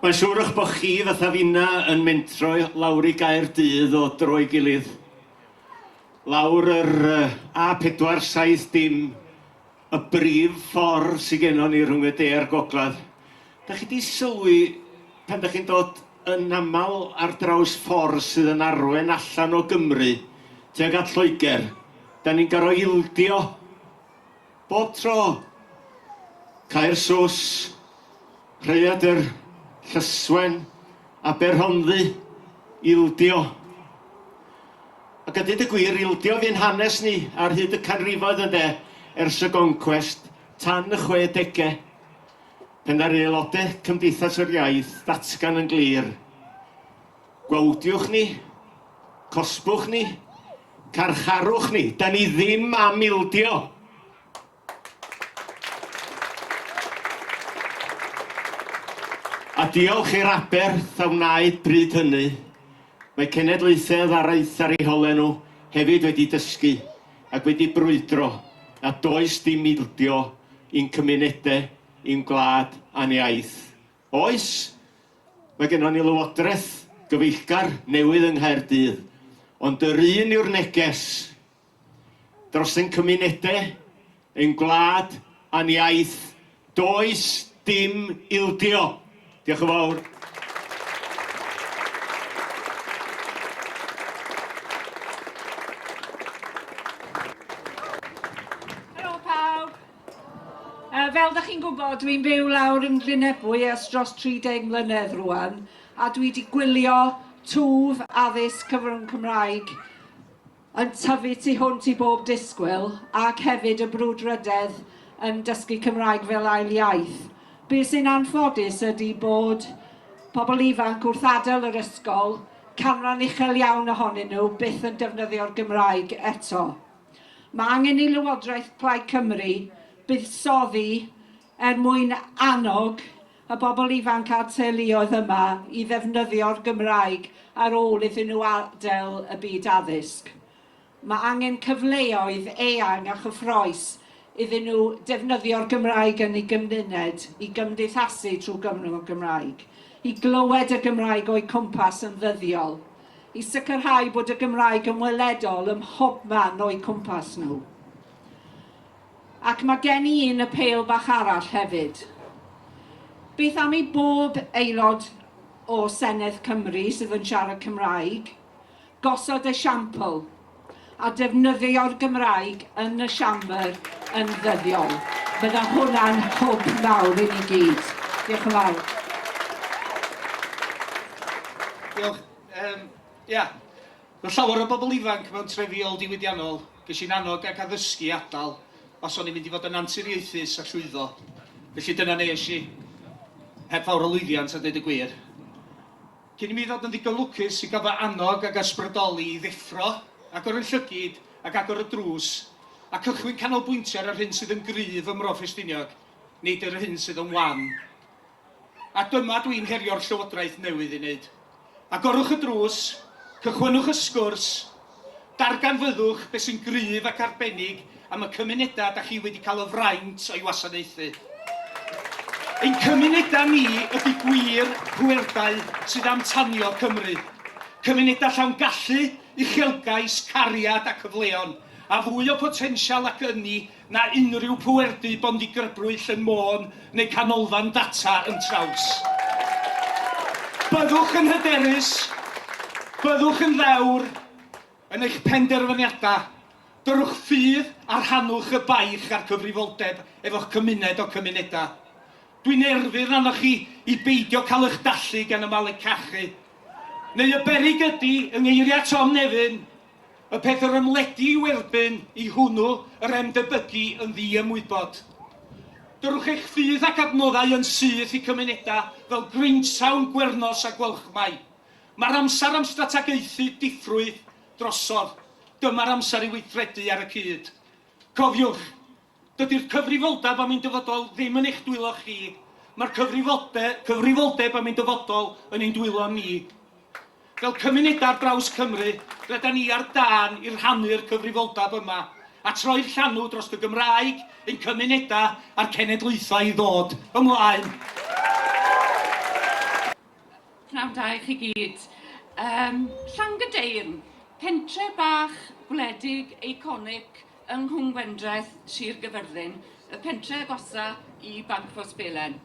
Mae'n siŵr eich bod chi fatha finna yn mentro lawr I Gaerdydd o dro I gilydd. Lawr yr A470, y brif ffordd sydd gennym ni rhwng y de a'r gogledd. Da chi di sylwi pan da chi'n dod yn aml ar draws ffordd sydd yn arwen allan o Gymru tuag at Lloegr. Da ni'n garo ildio bob tro. Caersws, Rhaeadr, Llyswen, Aberhonddu, ildio. Ac a dweud y gwir, ildio fi'n hanes ni ar hyd y canrifoedd ynde ers y goncwest tan y 60au. Pen ar aelodau Cymdeithas yr Iaith datgan yn glir. Gwawdiwch ni, cosbwch ni, carcharwch ni, da ni ddim am ildio. A diolch i'r aberth a wnaed bryd hynny. Mae cenedlaethau araith ar eu holen nhw hefyd wedi dysgu ac wedi brwydro a does dim ildio i'n cymunedau, i'n gwlad a'n iaith. Oes, mae gennym ni lywodraeth gyfeillgar newydd yng Nghaerdydd, ond yr un yw'r neges dros ein cymunedau, ein gwlad a'n iaith, does dim ildio. Diolch yn fawr. Helo pawb. Fel da chi'n gwybod, dwi'n byw lawr yn Glynebwy ers dros 30 mlynedd rwan, a dwi wedi gwylio twf addysg cyfrwng Cymraeg yn tyfu tu hwnt I bob disgwyl, ac hefyd y brwdfrydedd yn dysgu Cymraeg fel ail iaith. Be sy'n anffodus ydy bod pobl ifanc wrth adael yr ysgol, canran uchel iawn ohonyn nhw byth yn defnyddio'r Gymraeg eto. Mae angen I Lywodraeth Plaid Cymru buddsoddi mwyn annog y bobl ifanc a'r teuluoedd yma I ddefnyddio'r Gymraeg ar ôl iddyn nhw adael y byd addysg. Mae angen cyfleoedd eang a chyffroes iddyn nhw defnyddio'r Gymraeg yn eu gymuned, I gymdeithasu trwy gyfrwng y Gymraeg, I glywed y Gymraeg o'i cwmpas yn ddyddiol, I sicrhau bod y Gymraeg yn weledol ym mhobman o'i cwmpas nhw. Ac mae gen I un apêl bach arall hefyd. Beth am I bob aelod o Senedd Cymru sydd yn siarad Cymraeg, gosod esiampl a defnyddio'r Gymraeg yn y siambr yn ddyddiol. Bydda hwnna'n hwb mawr I ni gyd. Diolch yn fawr. Diolch. Mae llawer o bobl ifanc mewn trefiol diwydiannol, ges i'n annog ac addysgu adal, os o'n i'n mynd I fod yn anturiaethus a llwyddo. Felly dyna nes I, heb fawr o lwyddiant a dweud y gwir. Cyn I mi ddod yn ddigon lwcus I gael fy annog ac ysbrydoli I ddeffro, agor yn llygyd ac agor y drws, a cychwyn canolbwyntio ar yr hyn sydd yn gryf ym Mro Ffestiniog, nid yr hyn sydd yn wan. A dyma dwi'n herio'r llywodraeth newydd I wneud. Agorwch y drws, cychwynnwch y sgwrs, darganfyddwch beth sy'n gryf ac arbennig am y cymunedau da chi wedi cael y fraint o'i wasanaethu. Ein cymunedau ni ydy gwir pwerdau sydd am tanio Cymru. Cymunedau llawn gallu, uchelgais, cariad a cyfleon, a fwy o potensial ac ynni na unrhyw pwerdu bondigrybwyll yn Môn neu canolfan data yn traws. Byddwch yn hyderus, byddwch yn ddewr yn eich penderfyniadau, dyrwch ffydd a rhannwch y baich a'r cyfrifoldeb efo'ch cymuned o cymunedau. Dwi'n erfyr arnoch chi I beidio cael eich dallu gan y malu cachu. Neu y berig ydy, yng ngeiriau Tom Nefyn, y peth yr ymledu I werbyn I hwnnw yr emdybygu yn ddi-ymwybod. Dyrwch eich ffydd ac adnoddau yn syth I cymunedau fel Greentown, Gwernos a Gwelchmai. Mae'r amser am strategaethu diffrwydd drosodd. Dyma'r amser I weithredu ar y cyd. Cofiwch, dydy'r cyfrifoldeb am ein dyfodol ddim yn eich dwylo chi. Mae'r cyfrifoldeb am ein dyfodol yn ein dwylo ni. Fel cymunedau ar draws Cymru, rydyn ni ar dan I rhannu'r cyfrifoldeb yma, a troi'r llanw dros y Gymraeg, ein cymunedau a'r cenedlaethau I ddod ymlaen. Pnawn da i chi gyd. Llanw, pentre bach gwledig eiconic yng Nghwm Sir Gyfyrddin, y pentre agosa i Banffos Belen.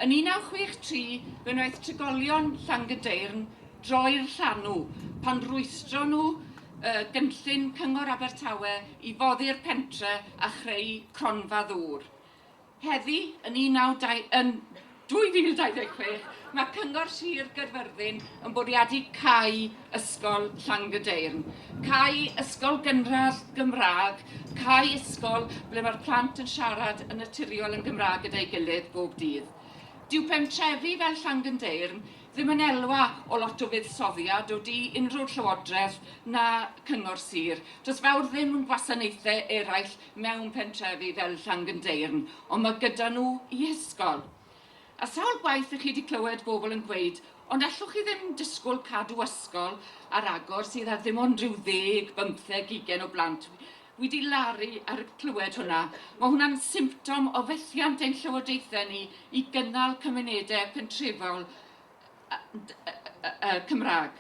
Yn 1963, fe wnaeth trigolion Llanw droi'r Llanw pan rwystro nhw gynllun Cyngor Abertawe i foddi'r pentre a chreu cronfa ddŵr. Heddi, yn 2026, mae Cyngor Sir Gyfyrddin yn bwriadu cau ysgol Llanw. Cau ysgol gynradd Gymraeg, cau ysgol ble mae'r plant yn siarad yn naturiol yn Gymraeg gyda'i gilydd bob dydd. Dyw pentrefi fel Llanw ddim yn elwa o lot o fuddsoddiad o di unrhyw llywodraeth na Cyngor Sir. Does fawr ddim yn gwasanaethau eraill mewn pentrefi fel Llanw, ond mae gyda nhw i ysgol. A sawl gwaith ych chi wedi clywed bobl yn gweud, ond allwch chi ddim disgwyl cadw ysgol ar agor sydd ar ddim ond rhyw 10, 15, 20 o blant. Wedi laru ar clywed hwnna. Mae hwnna'n symptom o fethiant ein llywodraethau ni i gynnal cymunedau pentrefol Cymraeg.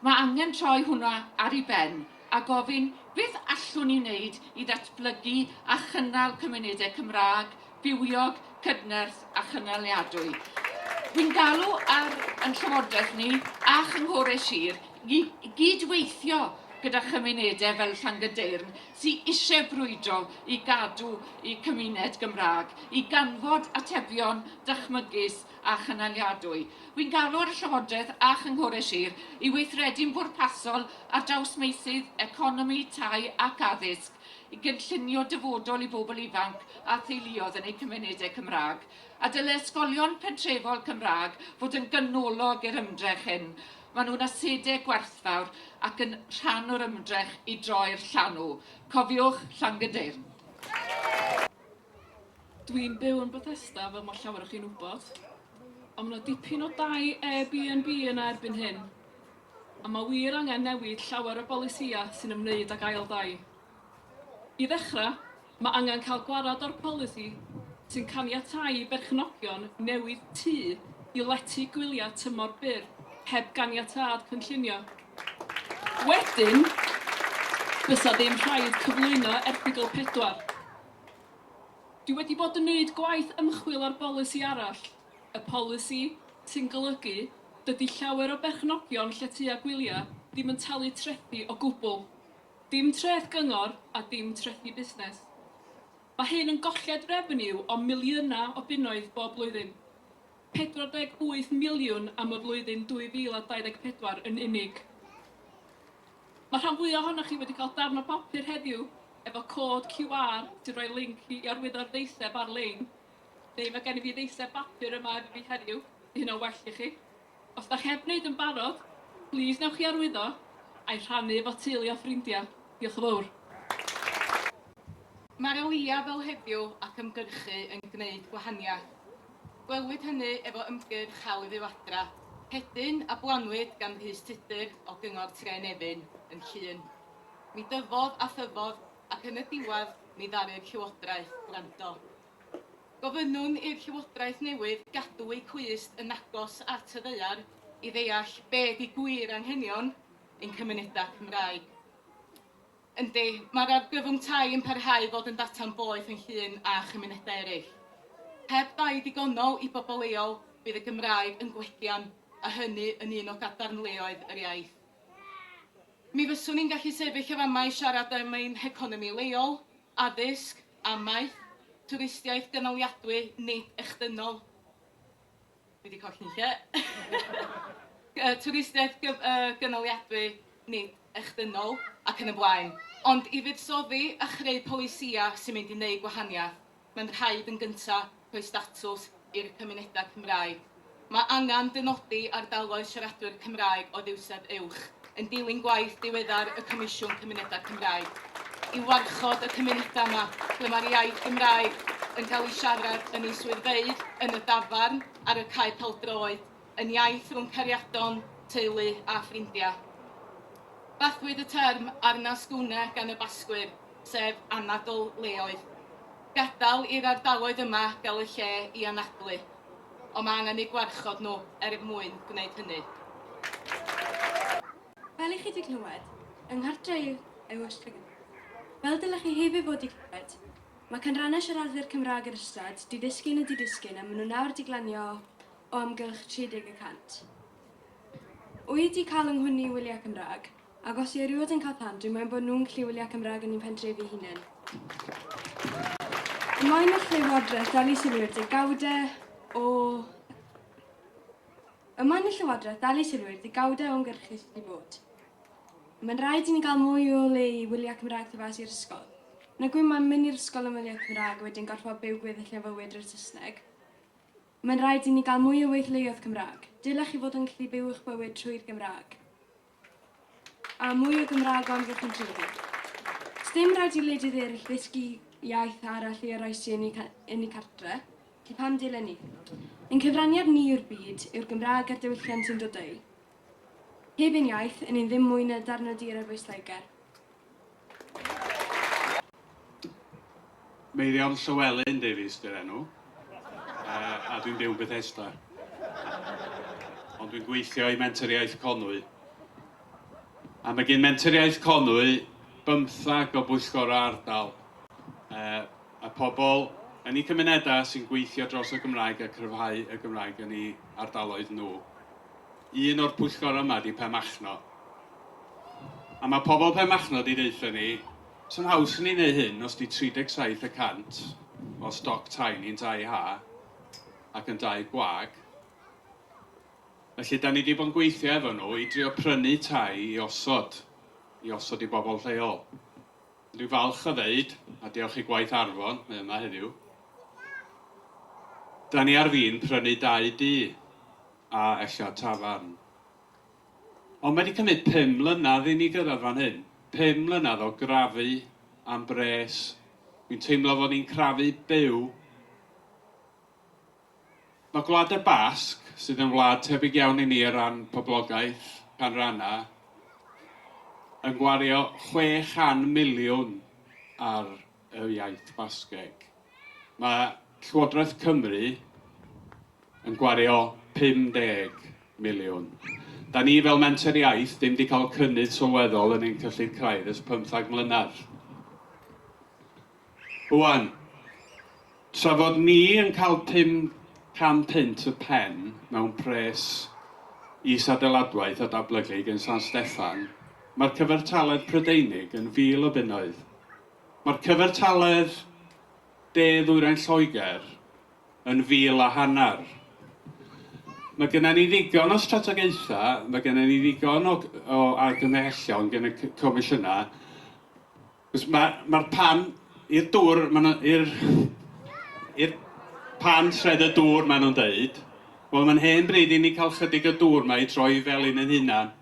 Mae angen troi hwnna ar ei ben a gofyn beth allwn ni wneud i ddatblygu a chynnal cymunedau Cymraeg, bywiog, cydnerth a chynaliadwy. Wy'n galw ar yn llywodraeth ni a chynghorau Sir i gydweithio gyda chymunedau fel Llanw sydd eisiau brwydro i gadw i cymuned Gymraeg, i ganfod atebion dychmygus a chynaliadwy. Wy'n galw ar y llywodraeth a chynghorau Sir i weithredu'n bwrpasol ar draws meysydd economi, tai ac addysg, i gynllunio dyfodol i bobl ifanc a theuluodd yn eu cymunedau Cymraeg. A dyle ysgolion pentrefol Cymraeg fod yn gynolog i'r ymdrech hyn. Maen nhw'n asedau gwerthfawr ac yn rhan o'r ymdrech i droi'r Llanw. Cofiwch Llanw. Dwi'n byw yn Bethesda fel mae llawer o'ch chi'n wybod, ond mae yna dipyn o dai Airbnb yna erbyn hyn. A mae wir angen newid llawer o bolisia sy'n ymwneud ag ail dai. I ddechrau, mae angen cael gwarad o'r polisi sy'n caniatáu i berchnogion newid tŷ i letu gwyliau tymor byr heb ganiatâd cynllunio. Wedyn, bysa ddim rhaid cyflwyno erthygl 4. Dwi wedi bod yn gwneud gwaith ymchwil ar bolisi arall, y polisi sy'n golygu dydy llawer o berchnogion llety a gwyliau ddim yn talu trethi o gwbl. Dim treth gyngor a dim trethi busnes. Mae hyn yn golled revenue o miliynau o bunnoedd bob blwyddyn. 48 miliwn am y flwyddyn 2024 yn unig. Mae rhan fwyaf ohonoch chi wedi cael darn o bapur heddiw efo cod QR sy'n rhoi link i arwyddo'r ddeiseb ar-lein. Neu mae gen i fi ddeiseb bapur yma efo fi heddiw, i hynna well i chi. Os da chi heb wneud yn barod, plis newch chi arwyddo a'i rhannu efo teulu a ffrindiau. Diolch yn fawr. Mae'r alia fel heddiw ac ymgyrchu yn gwneud gwahaniaeth. Gwelwyd hynny efo ymgyrch Hawl i Fyw Adra, hedyn a blanwyd gan Rhys Tudur o Gyngor Trenefyn yn Llŷn. Mi dyfodd a thyfodd ac yn y diwedd mi ddaru'r Llywodraeth gwrando. Gofynnwn i'r Llywodraeth newydd gadw ei cwist yn agos at y ddaear i ddeall be di gwir anghenion ein cymunedau Cymraeg. Yndi, mae'r argyfwng tai yn parhau fod yn data'n boeth yn Llŷn a chymunedau eraill. Heb dai digonol i bobl leol, bydd y Gymraeg yn gwegian, a hynny yn un o gadarnleoedd yr iaith. Mi fyswn ni'n gallu sefyll o fama i siarad am ein heconomi leol, addysg, amaeth, twristiaeth gynaliadwy, nid echdynol. Dwi wedi colli'n lle. Twristiaeth gynaliadwy, nid echdynol, ac yn y blaen. Ond i fuddsoddi a chreu polisia sy'n mynd i wneud gwahaniaeth, mae'n rhaid yn gyntaf rhoi statws i'r cymunedau Cymraeg. Mae angen dynodi ardaloedd siaradwyr Cymraeg o ddiwsedd uwch, yn dilyn gwaith diweddar y Comisiwn Cymunedau Cymraeg. I warchod y cymunedau yma, ble mae'r iaith Gymraeg yn cael ei siarad yn ei swyddfeydd, yn y dafarn, ar y cae pêl-droed, yn iaith rhwng cariadon, teulu a ffrindiau. Bathwyd y term arna sgwne gan y basgwyr, sef anadl leoedd. Gadael i'r ardaloedd yma gael y lle i anadlu, ond mae angen eu gwarchod nhw mwyn gwneud hynny. Fel i chi wedi clywed, yng nghartre yw ystod. Fel dylech chi hefyd fod i clywed, mae canrannau siaradwyr Cymraeg yr ystad di ddisgyn a a maen nhw nawr di glanio o amgylch 30%. Wyt wedi cael yng Nghymru wyliau Cymraeg, ac os i erioed yn cael plant, dwi'n meddwl bod nhw'n gallu wyliau Cymraeg yn ein pentrefi hunain. Mae'n y Llywodraeth dal i sylwyr di gawdau o ymgyrchu sydd wedi bod. Mae'n rhaid i ni gael mwy o le i wyliau Cymraeg ddyfas i'r ysgol. Nag wy'n mae'n mynd i'r ysgol am wyliau Cymraeg wedyn gorfod byw gweddill efo wedr Saesneg. Mae'n rhaid i ni gael mwy o weithleoedd Cymraeg. Dylech chi fod yn gallu byw eich bywyd trwy'r Gymraeg. A mwy o Gymraeg ond fydd yn trwy'r. Sdim rhaid i wledydd eraill ddysgu iaith arall i oroesi yn eu cartre, chi pam dilyn ni. Ein cyfraniad ni yw'r byd yw'r Gymraeg a'r diwylliant sy'n dod o'i. Heb ein iaith, yn ein ddim mwy na darnodir a bwysleger. Meirion Llywelyn Davies dy'r enw, a dwi'n byw Bethesda. Ond dwi'n gweithio i Mentoriaeth Conwy. A mae gen Mentoriaeth Conwy 15 o bwyllgorau ardal. A pobl yn eu cymunedau sy'n gweithio dros y Gymraeg a cryfhau y Gymraeg yn eu ardaloedd nhw. Un o'r pwyllgorau yma di Pemachno. A mae pobl Pemachno di ddeutha ni, sy'n haws i ni wneud hyn os di 37% o stoc tai ni'n dau ha ac yn dau gwag. Felly, da ni wedi bod yn gweithio efo nhw i drio prynu tai i osod i bobl lleol. Dwi'n falch o ddeud, a diolch i gwaith Arfon, mae yma heddiw, da ni ar fin prynu 2 dŷ a ella tafarn. Ond mae wedi cymryd 5 mlynedd i ni gyrraedd fan hyn. 5 mlynedd o grafu am bres. Dwi'n teimlo fod ni'n crafu byw. Mae Gwlad y Basg, sydd yn wlad tebyg iawn i ni o ran poblogaeth canranna, yn gwario 600 miliwn ar y iaith Basgeg. Mae Llywodraeth Cymru yn gwario 50 miliwn. Da ni fel Menter Iaith ddim wedi cael cynnydd sylweddol yn ein cyllid craidd ers 15 mlynedd. Wan, tra fod ni yn cael 500 punt y pen mewn pres is-adeiladwaith a datblygu gan San Steffan, mae'r cyfartaledd Prydeinig yn 1000 o bunnoedd. Mae'r cyfartaledd De-ddwyrain Lloegr yn 1500. Mae gennym ni ddigon o strategaethau, mae gennym ni ddigon o argymhellion gan y comisiyna. Mae'r pan i'r dŵr, i'r pan sred y dŵr maen nhw'n deud, wel mae'n hen bryd i ni cael chydig y dŵr mae i troi fel un yn hunan.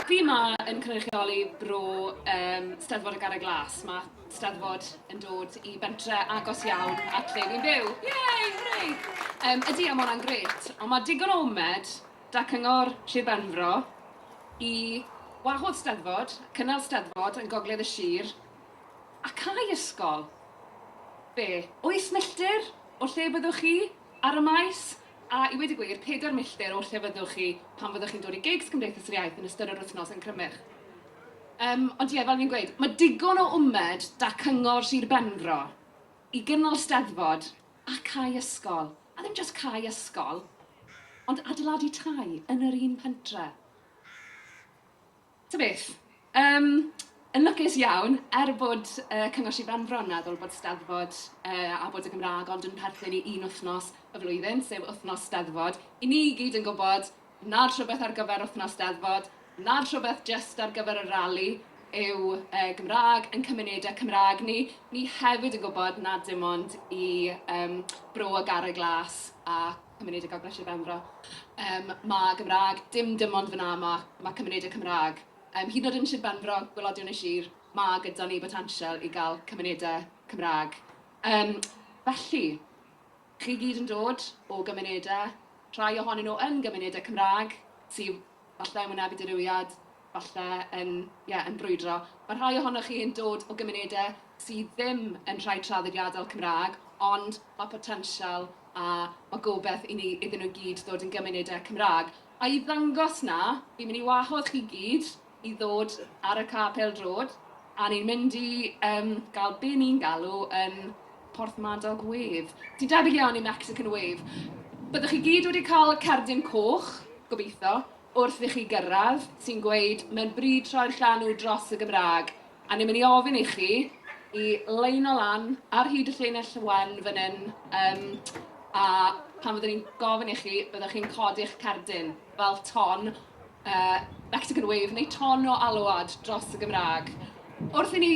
Fi yma yn cynrychioli bro Steddfod y Garreg Glas. Mae Steddfod yn dod i bentre agos iawn at lle fi'n byw. Yey, hooray! Ydy am hwnna'n gret, ond mae digon o wmed da cyngor Sir Benfro i wahodd Steddfod, cynnal Steddfod yn gogledd y Sir, a cael ysgol. Be, 8 milltir o lle byddwch chi ar y maes? A i wedi gwir, 4 milltir o lle fyddwch chi pan fyddwch chi'n dod i gigs Cymdeithas yr Iaith yn ystod yr wythnos yn Crymych. Ond ie, fel fi'n gweud, mae digon o wmed da cyngor Sir Benfro i gynnal Steddfod a cael ysgol. A ddim just cael ysgol, ond adeiladu tai yn yr un pentre. Ta beth, yn lwcus iawn, bod cyngor Sir Benfro yn meddwl bod Steddfod a bod y Gymraeg ond yn perthyn i un wythnos y flwyddyn, sef wythnos Steddfod. I ni gyd yn gwybod nad rhywbeth ar gyfer wythnos Steddfod, nad rhywbeth just ar gyfer y rali yw Gymraeg yn cymunedau Cymraeg ni. Ni hefyd yn gwybod nad dim ond i bro y Garreg Glas a cymunedau Gogledd Sir Benfro. Mae Gymraeg dim ond fyna, mae cymunedau Cymraeg. Hyd yn oed yn Sir Benfro, gwelodion y Sir, mae gyda ni botensial i gael cymunedau Cymraeg. Felly, chi gyd yn dod o gymunedau, rhai ohonyn nhw yn gymunedau Cymraeg, sydd falle yn wynebu dirywiad, falle yn brwydro. Mae rhai ohonoch chi yn dod o gymunedau sydd ddim yn rhai traddodiadol Cymraeg, ond mae potensial a mae gobeith iddyn nhw gyd ddod yn gymunedau Cymraeg. A i ddangos na, fi'n mynd i wahodd chi gyd i ddod ar y car pêl-drod, a ni'n mynd i gael be ni'n galw yn Porthmadog Wave. Ti'n debyg iawn i Mexican Wave. Byddwch chi gyd wedi cael cerdyn coch, gobeithio, wrth i chi gyrraedd, sy'n gweud, mae'n bryd troi'r llanw dros y Gymraeg. A ni'n mynd i ofyn i chi i lein o lan ar hyd y llinell wen fan hyn, a pan fyddwn ni'n gofyn i chi, byddwch chi'n codi'ch cerdyn fel ton Mexican Wave neu ton o alwad dros y Gymraeg. Wrth i ni